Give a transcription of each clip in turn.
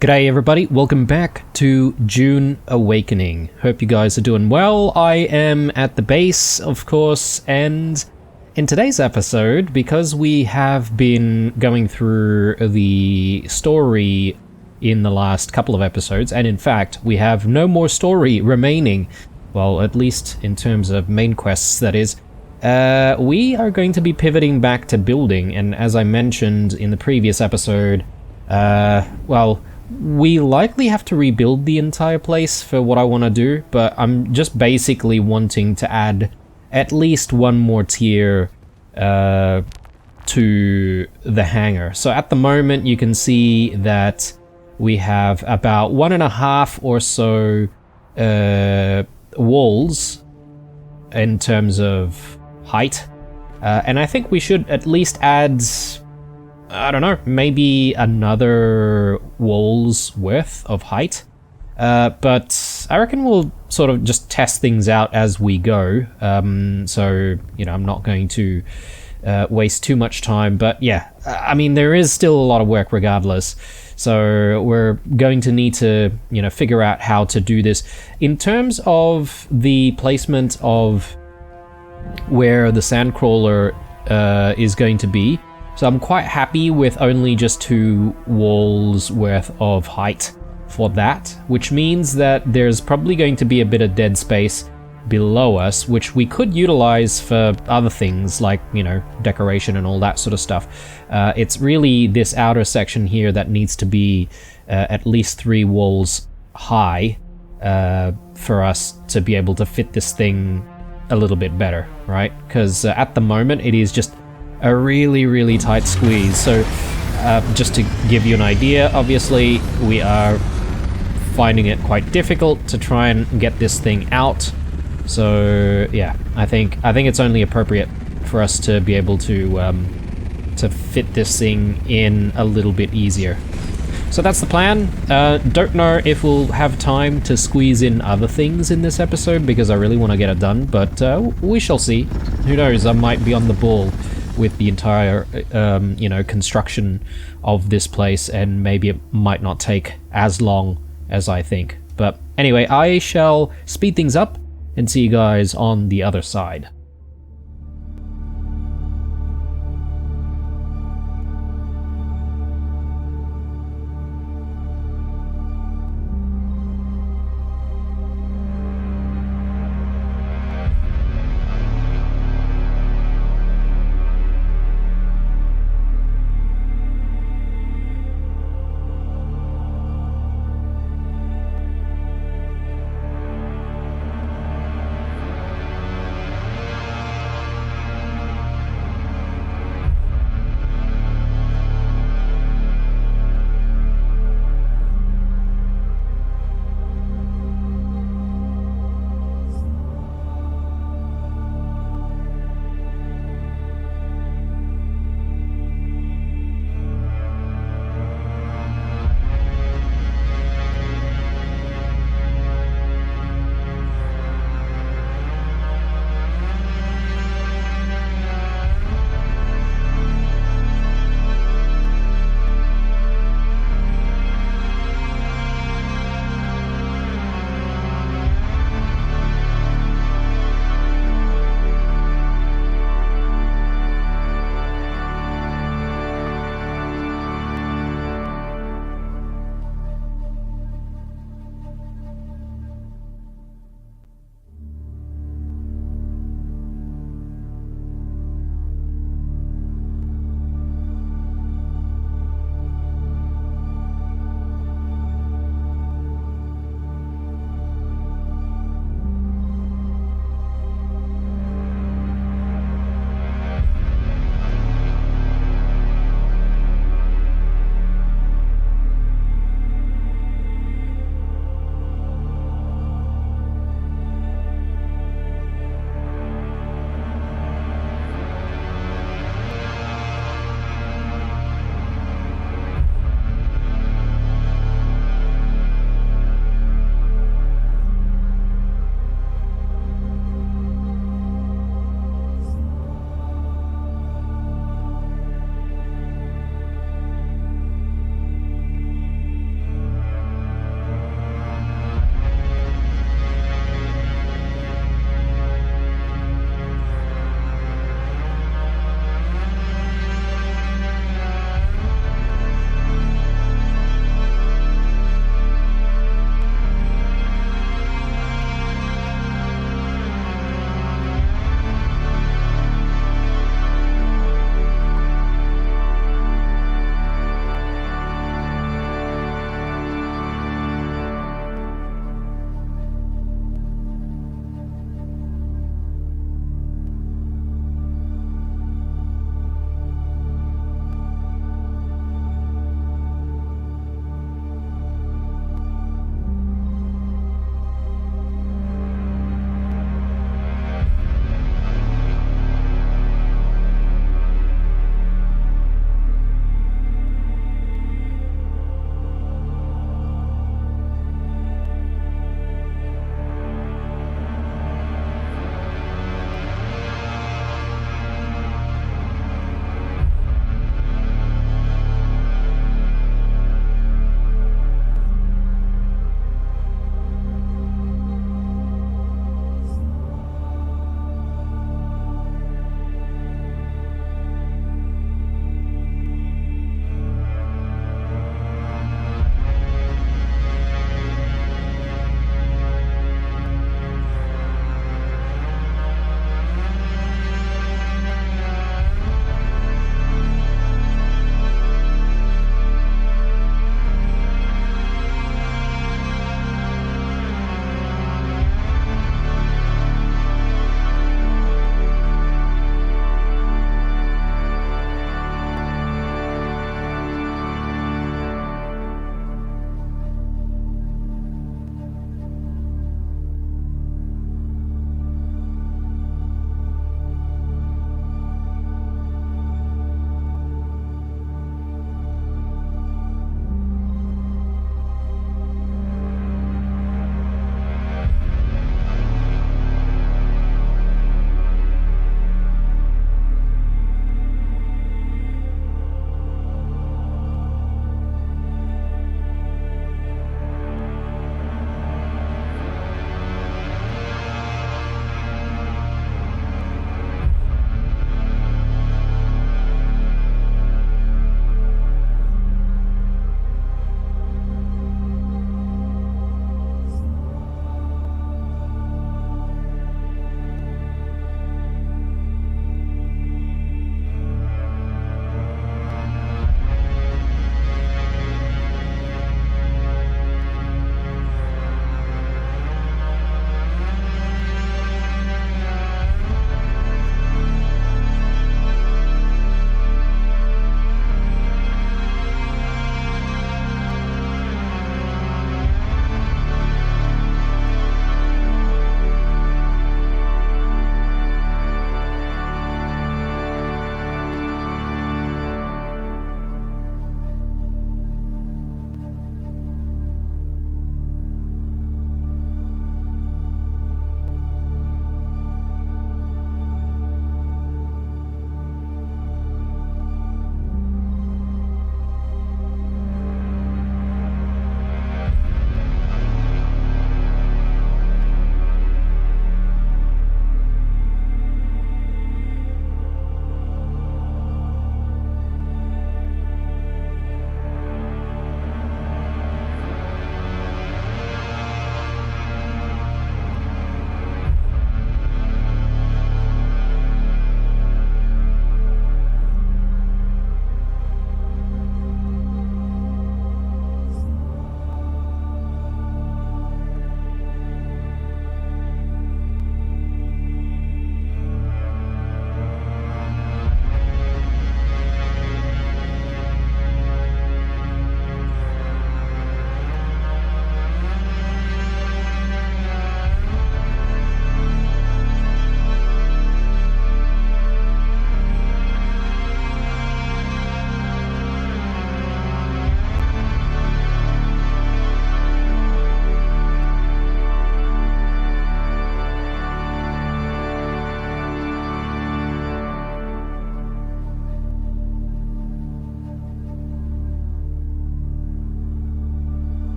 G'day everybody, welcome back to Dune Awakening. Hope you guys are doing well. I am at the base, of course, and in today's episode, because we have been going through the story in the last couple of episodes, and in fact, we have no more story remaining, well, at least in terms of main quests, that is, we are going to be pivoting back to building, and as I mentioned in the previous episode, we likely have to rebuild the entire place for what I want to do, but I'm just basically wanting to add at least one more tier to the hangar. So at the moment you can see that we have about 1.5 or so walls in terms of height, and I think we should at least add, I don't know, maybe another wall's worth of height. But I reckon we'll sort of just test things out as we go. So, you know, I'm not going to waste too much time. But yeah, I mean, there is still a lot of work regardless. So we're going to need to, you know, figure out how to do this. In terms of the placement of where the sandcrawler is going to be, so I'm quite happy with only just 2 walls worth of height for that, which means that there's probably going to be a bit of dead space below us, which we could utilize for other things like, you know, decoration and all that sort of stuff. It's really this outer section here that needs to be at least 3 walls high for us to be able to fit this thing a little bit better, right? Because at the moment it is just a really tight squeeze. So just to give you an idea, obviously we are finding it quite difficult to try and get this thing out. So yeah, I think it's only appropriate for us to be able to fit this thing in a little bit easier. So that's the plan. Don't know if we'll have time to squeeze in other things in this episode because I really want to get it done, but we shall see. Who knows, I might be on the ball with the entire, you know, construction of this place, and maybe it might not take as long as I think. But anyway, I shall speed things up and see you guys on the other side.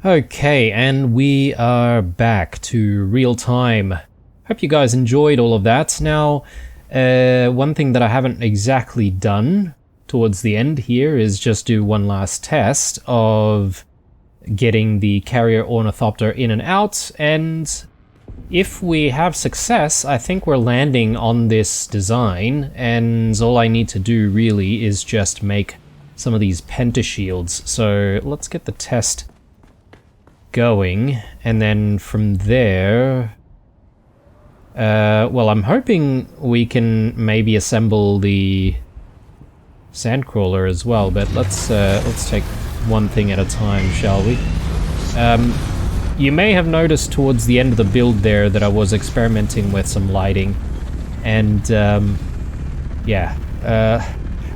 Okay, and we are back to real time. Hope you guys enjoyed all of that. Now, one thing that I haven't exactly done towards the end here is just do one last test of getting the carrier ornithopter in and out, and if we have success, I think we're landing on this design, and all I need to do really is just make some of these pentashields. So let's get the test going, and then from there, well, I'm hoping we can maybe assemble the sandcrawler as well, but let's take one thing at a time, shall we? You may have noticed towards the end of the build there that I was experimenting with some lighting, and yeah,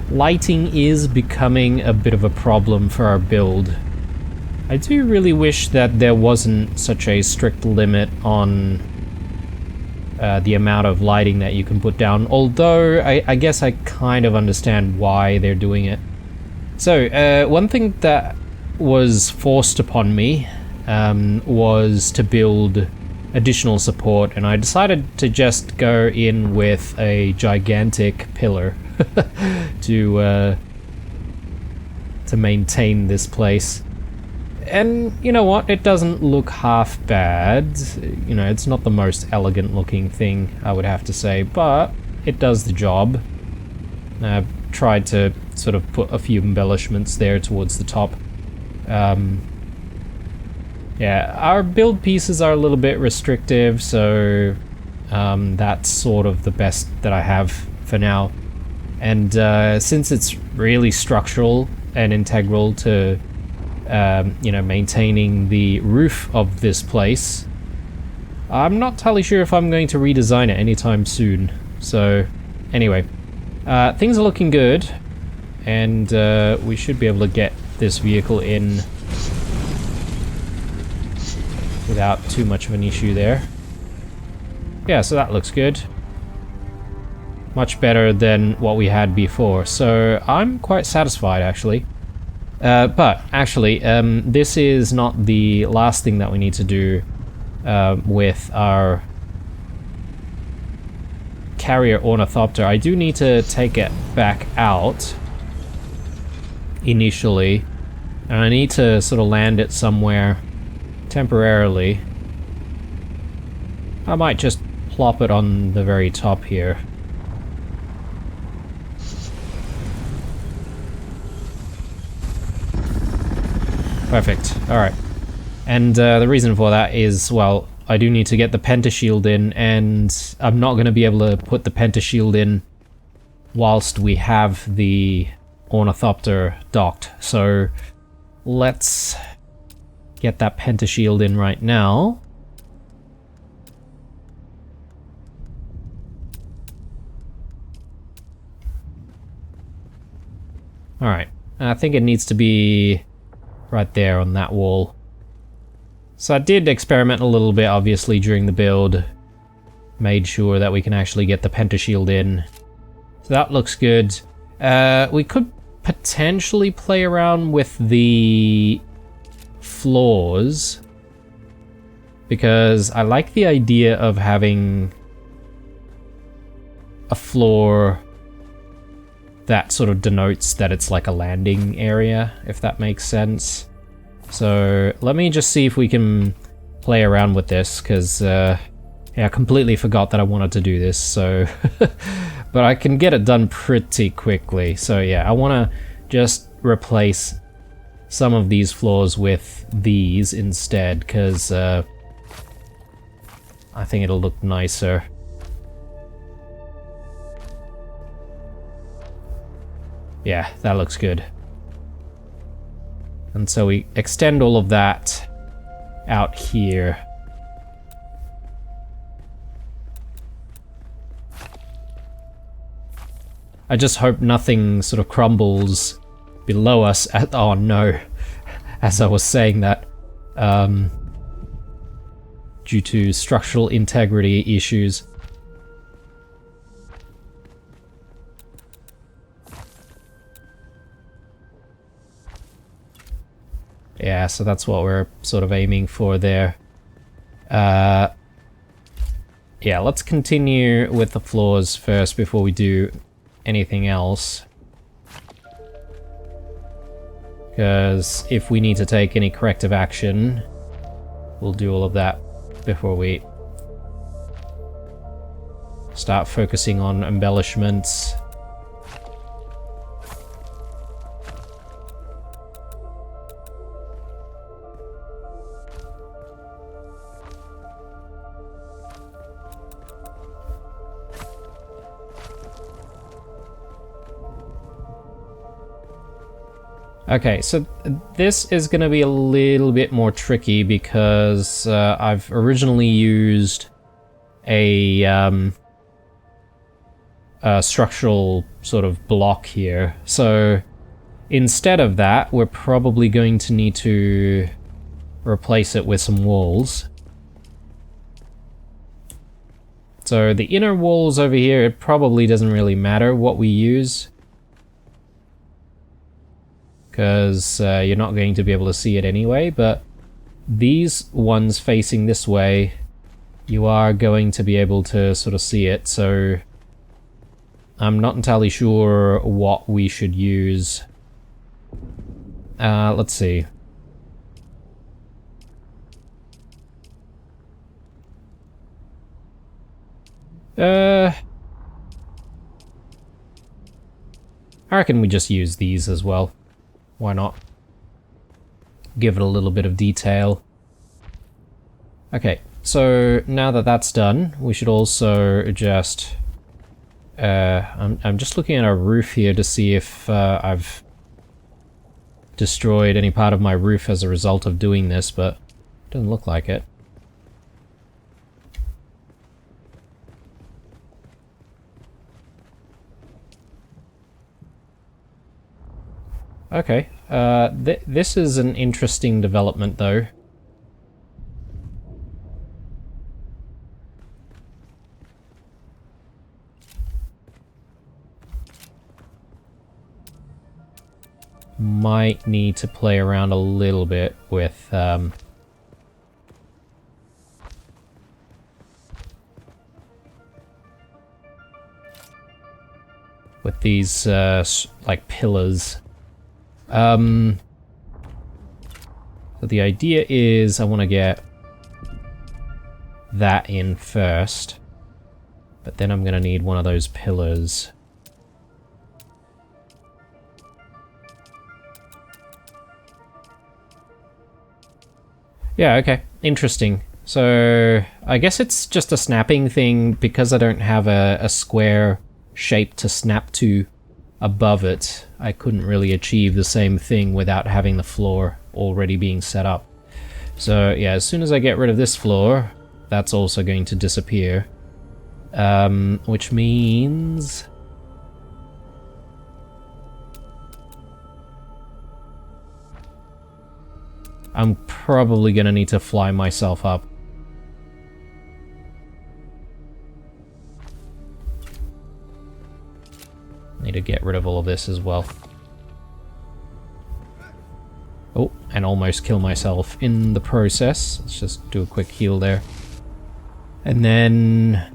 lighting is becoming a bit of a problem for our build. I do really wish that there wasn't such a strict limit on the amount of lighting that you can put down, although I guess I kind of understand why they're doing it. So, one thing that was forced upon me was to build additional support, and I decided to just go in with a gigantic pillar to maintain this place. And you know what? It doesn't look half bad. You know, it's not the most elegant looking thing, I would have to say, but it does the job. I've tried to sort of put a few embellishments there towards the top. Yeah, our build pieces are a little bit restrictive, so that's sort of the best that I have for now. And since it's really structural and integral to you know, maintaining the roof of this place, I'm not entirely sure if I'm going to redesign it anytime soon. So, anyway, things are looking good, and we should be able to get this vehicle in without too much of an issue there. Yeah, so that looks good. Much better than what we had before, so I'm quite satisfied, actually. But actually, this is not the last thing that we need to do with our carrier ornithopter. I do need to take it back out initially, and I need to sort of land it somewhere temporarily. I might just plop it on the very top here. Perfect. Alright. And the reason for that is, well, I do need to get the pentashield in, and I'm not going to be able to put the pentashield in whilst we have the ornithopter docked. So let's get that pentashield in right now. Alright. I think it needs to be right there on that wall. So I did experiment a little bit, obviously, during the build. Made sure that we can actually get the pentashield in. So that looks good. We could potentially play around with the floors, because I like the idea of having a floor that sort of denotes that it's like a landing area, if that makes sense. So let me just see if we can play around with this, because yeah, I completely forgot that I wanted to do this, so but I can get it done pretty quickly. So yeah, I want to just replace some of these floors with these instead, because I think it'll look nicer. Yeah, that looks good. And so we extend all of that out here. I just hope nothing sort of crumbles below us at— oh no, as I was saying that, due to structural integrity issues. Yeah, so that's what we're sort of aiming for there. Yeah, let's continue with the floors first before we do anything else. Because if we need to take any corrective action, we'll do all of that before we start focusing on embellishments. Okay, so this is going to be a little bit more tricky because I've originally used a structural sort of block here. So instead of that, we're probably going to need to replace it with some walls. So the inner walls over here, it probably doesn't really matter what we use, because you're not going to be able to see it anyway, but these ones facing this way, you are going to be able to sort of see it, so I'm not entirely sure what we should use. Let's see. I reckon we just use these as well. Why not? Give it a little bit of detail. Okay, so now that that's done, we should also just... I'm just looking at our roof here to see if I've destroyed any part of my roof as a result of doing this, but it doesn't look like it. Okay, this is an interesting development though. Might need to play around a little bit with these like pillars. So the idea is I want to get that in first, but then I'm going to need one of those pillars. Yeah, okay. Interesting. So I guess it's just a snapping thing because I don't have a square shape to snap to above it. I couldn't really achieve the same thing without having the floor already being set up. So yeah, as soon as I get rid of this floor, that's also going to disappear. Which means... I'm probably gonna need to fly myself up. Need to get rid of all of this as well. Oh, and almost kill myself in the process. Let's just do a quick heal there. And then...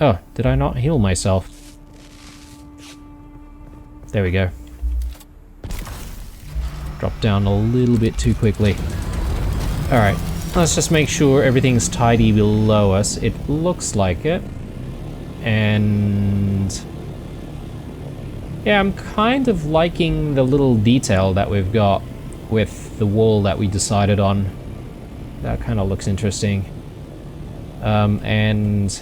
Oh, did I not heal myself? There we go. Dropped down a little bit too quickly. Alright, let's just make sure everything's tidy below us. It looks like it. And... yeah, I'm kind of liking the little detail that we've got with the wall that we decided on. That kind of looks interesting. And...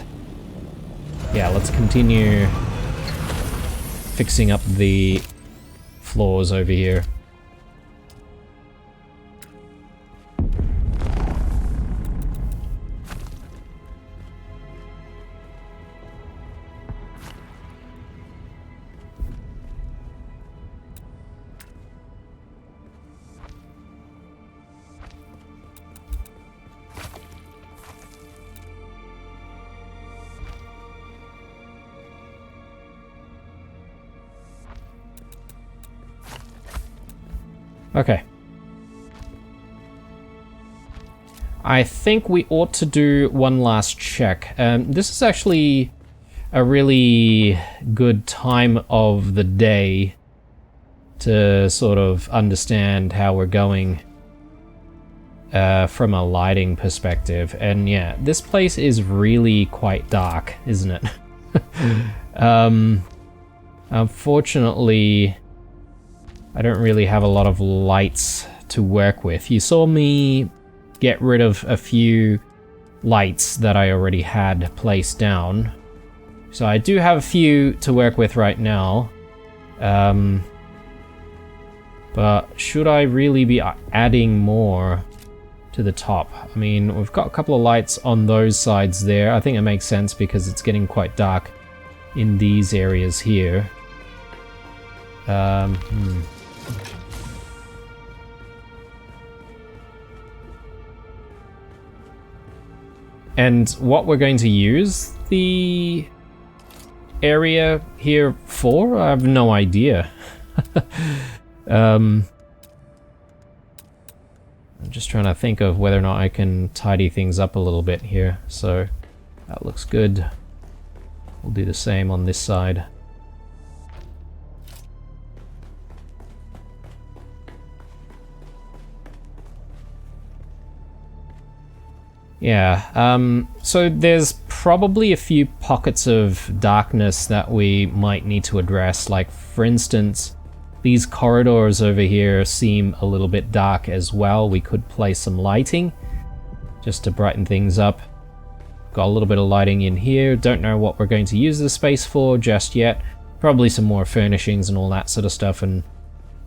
yeah, let's continue fixing up the floors over here. Okay. I think we ought to do one last check. This is actually a really good time of the day to sort of understand how we're going from a lighting perspective. And yeah, this place is really quite dark, isn't it? Unfortunately, I don't really have a lot of lights to work with. You saw me get rid of a few lights that I already had placed down. So I do have a few to work with right now. But should I really be adding more to the top? I mean, we've got a couple of lights on those sides there. I think it makes sense because it's getting quite dark in these areas here. And what we're going to use the area here for, I have no idea. I'm just trying to think of whether or not I can tidy things up a little bit here. So that looks good. We'll do the same on this side. Yeah, so there's probably a few pockets of darkness that we might need to address. Like, for instance, these corridors over here seem a little bit dark as well. We could place some lighting just to brighten things up. Got a little bit of lighting in here. Don't know what we're going to use the space for just yet. Probably some more furnishings and all that sort of stuff, and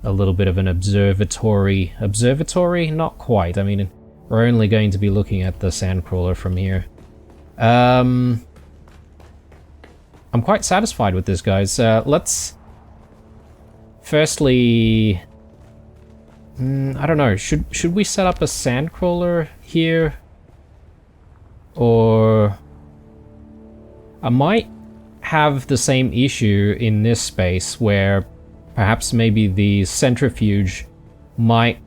a little bit of an observatory. Observatory? Not quite. I mean, we're only going to be looking at the sandcrawler from here. I'm quite satisfied with this, guys. Let's firstly, I don't know, should we set up a sandcrawler here? Or I might have the same issue in this space where perhaps maybe the centrifuge might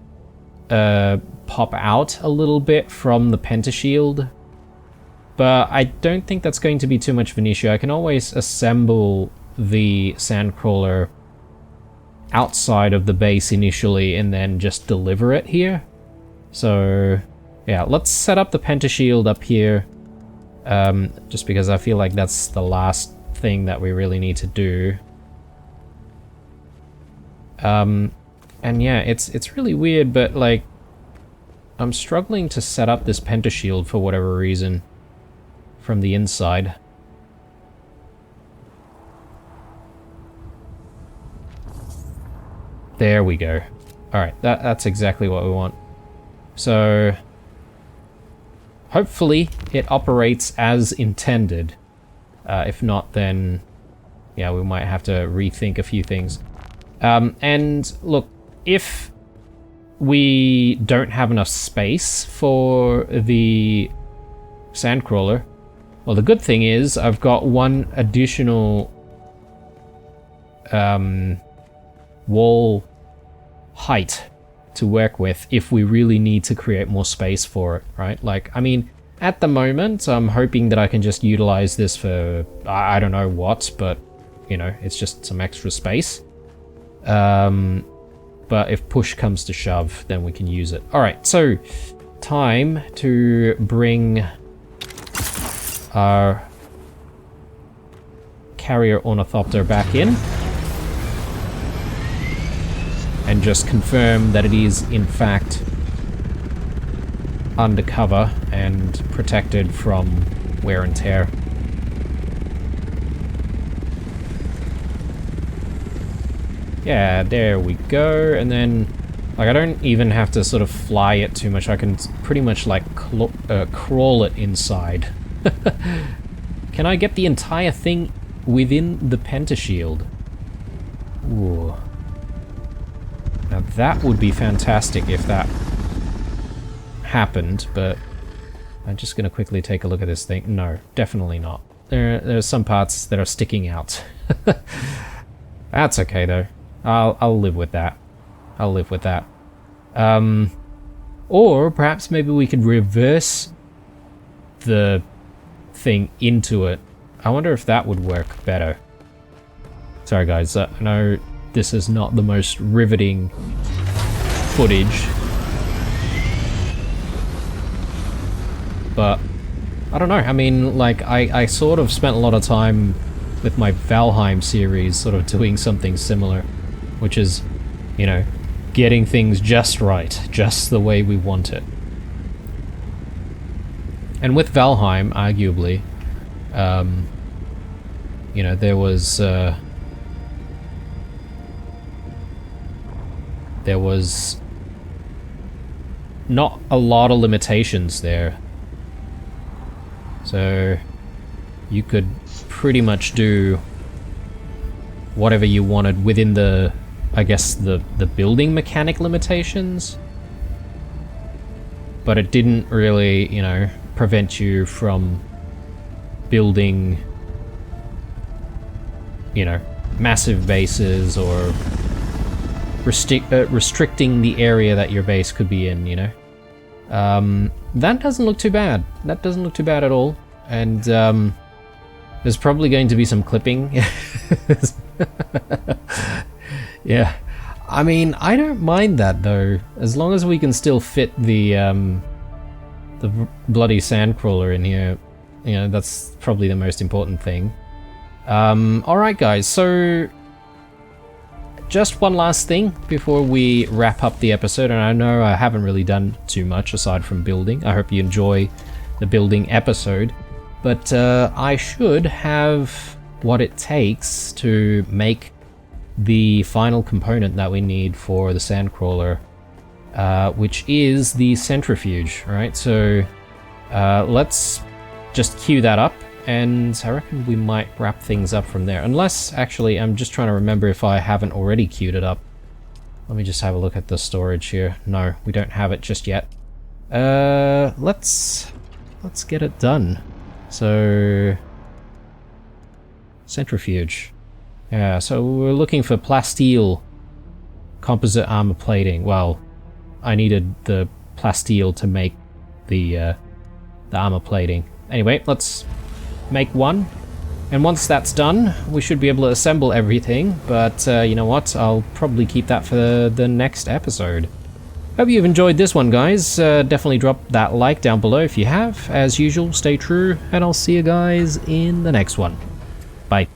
pop out a little bit from the pentashield, but I don't think that's going to be too much of an issue. I can always assemble the sandcrawler outside of the base initially and then just deliver it here. So yeah, let's set up the pentashield up here, just because I feel like that's the last thing that we really need to do. And yeah, it's really weird, but like, I'm struggling to set up this pentashield for whatever reason from the inside. There we go. Alright, that's exactly what we want. So hopefully it operates as intended. If not, then yeah, we might have to rethink a few things. And look, if we don't have enough space for the sandcrawler, well, the good thing is I've got one additional wall height to work with if we really need to create more space for it, right? Like, I mean, at the moment, I'm hoping that I can just utilize this for, I don't know what, but, you know, it's just some extra space. But if push comes to shove, then we can use it. All right, so time to bring our carrier ornithopter back in and just confirm that it is in fact undercover and protected from wear and tear. Yeah, there we go. And then, like, I don't even have to sort of fly it too much. I can pretty much like crawl it inside. Can I get the entire thing within the pentashield? Ooh. Now that would be fantastic if that happened, but I'm just gonna quickly take a look at this thing. No, definitely not. There are some parts that are sticking out. That's okay though. I'll live with that. I'll live with that. Or perhaps maybe we could reverse the thing into it. I wonder if that would work better. Sorry guys, I know this is not the most riveting footage, but I don't know. I mean, like, I sort of spent a lot of time with my Valheim series sort of doing something similar, which is, you know, getting things just right, just the way we want it. And with Valheim, arguably, you know, there was not a lot of limitations there. So you could pretty much do whatever you wanted within the, I guess, the building mechanic limitations. But it didn't really, you know, prevent you from building, you know, massive bases or restricting the area that your base could be in, you know. That doesn't look too bad. That doesn't look too bad at all. And there's probably going to be some clipping. Yeah. I mean, I don't mind that though, as long as we can still fit the bloody sandcrawler in here. You know, that's probably the most important thing. Alright guys, so just one last thing before we wrap up the episode, and I know I haven't really done too much aside from building. I hope you enjoy the building episode, but I should have what it takes to make the final component that we need for the sandcrawler, which is the centrifuge, right? So let's just queue that up, and I reckon we might wrap things up from there. Unless, actually, I'm just trying to remember if I haven't already queued it up. Let me just have a look at the storage here. No, we don't have it just yet. Let's get it done. So, centrifuge. Yeah, so we're looking for plasteel composite armor plating. Well, I needed the plasteel to make the armor plating. Anyway, let's make one, and once that's done we should be able to assemble everything, but you know what, I'll probably keep that for the next episode. Hope you've enjoyed this one, guys. Definitely drop that like down below if you have. As usual, stay true, and I'll see you guys in the next one. Bye.